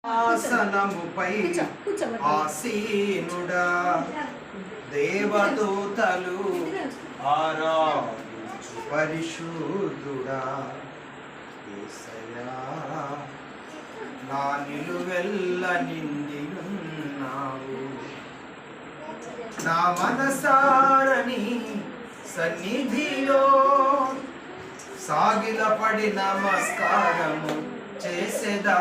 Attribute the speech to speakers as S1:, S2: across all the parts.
S1: ఆసనముపై ఆసీనుడా దేవదూతలు ఆరాధించు పరిశుద్ధుడా యేసయ్యా నా నిలువెల్ల నిండియున్నావు నా మనసారని సన్నిధిలో సాగిలపడి నమస్కారము చేసేదా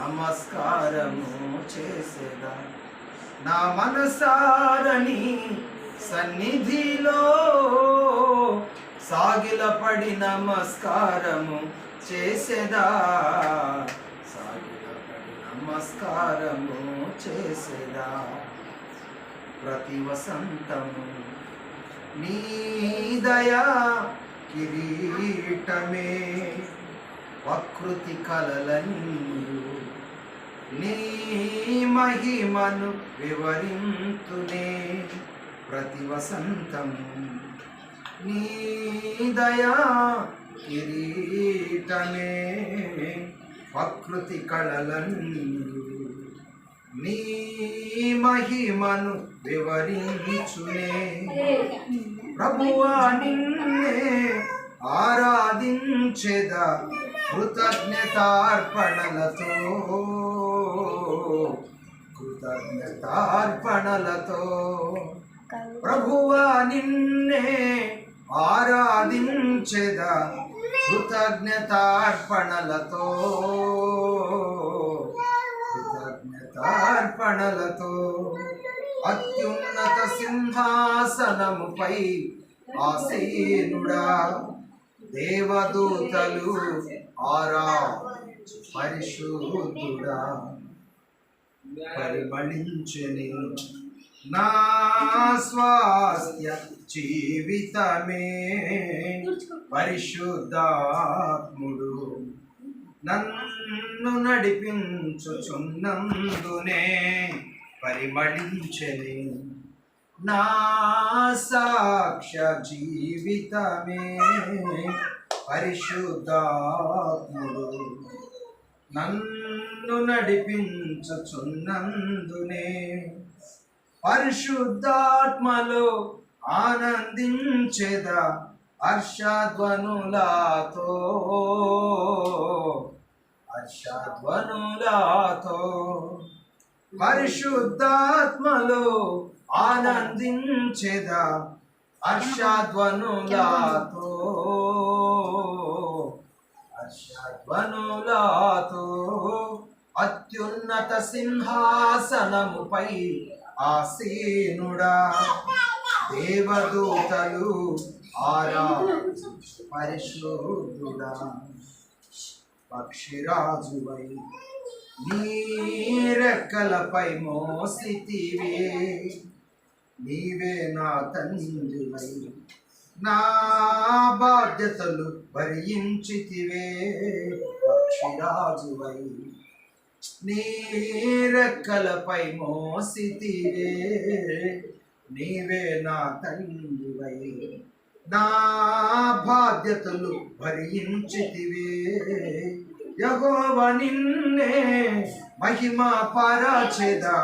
S1: నమస్కారము చేసేదా నా మనసారని సన్నిధిలో సాగిలపడి నమస్కారము చేసేదా సాగిలపడి నమస్కారము చేసేదా ప్రతి వసంతము నీ దయా కిరీటమే ప్రకృతి కలలన్నీయు నీ మహిమను వివరింతునే ప్రతి వసంతము నీ దయా కిరీటమే ప్రకృతి కళలన్నీయు నీ మహిమను వివరించునే ప్రభువా నిన్నే ఆరాధించెదా కృతజ్ఞతార్పణలతో ప్రభువా నిన్నే ఆరాధించెదా కృతజ్ఞతార్పణలతో అత్యున్నత సింహాసనముపై ఆసీనుడా దేవదూతలు ఆరాధించు పరిశుద్ధుడా పరిమళించెని నా స్వాస్థ్య జీవితమే పరిశుద్ధాత్ముడు నన్ను నడిపించుచున్నందునే పరిమళించెని నా సాక్ష్య జీవితమే పరిశుద్ధాత్ముడు నన్ను నడిపించుచున్నందునే పరిశుద్ధాత్మలో ఆనందించెదా హర్షధ్వనులతో పరిశుద్ధాత్మలో ఆనందించెదా హర్షధ్వనులతో అత్యున్నత సింహాసనముపై ఆసీనుడా దేవదూతలు ఆరాధించు పరిశుద్ధుడా పక్షిరాజువై నీ రెక్కలపై మోసితివే నీవే నా తండ్రివై నా బాధ్యతలు భరించితివే పక్షిరాజువై నీ రెక్కలపై మోసితివే నీవే నా తండ్రివై నా బాధ్యతలు భరించితివే యెహోవా నిన్నే మహిమ పరచెదా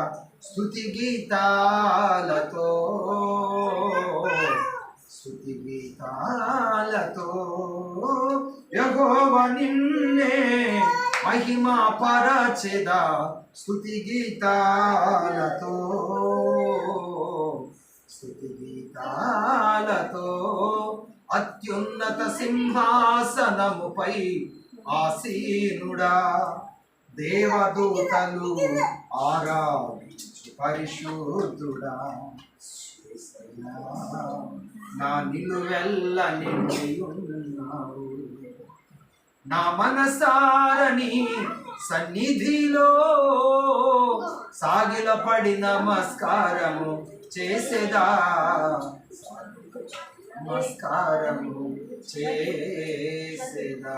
S1: స్తుతి గీతాలతో యెహోవా నిన్నే మహిమ పరచెదా స్తుతి గీతాలతో అత్యున్నత సింహాసనముపై ఆసీనుడా దేవదూతలు ఆరాధించు పరిశుద్ధుడా నా నిలువెల్ల నిండియున్నావు నా మనసారని సన్నిధిలో సాగిలపడి నమస్కారము చేసేదా నమస్కారము చేసేదా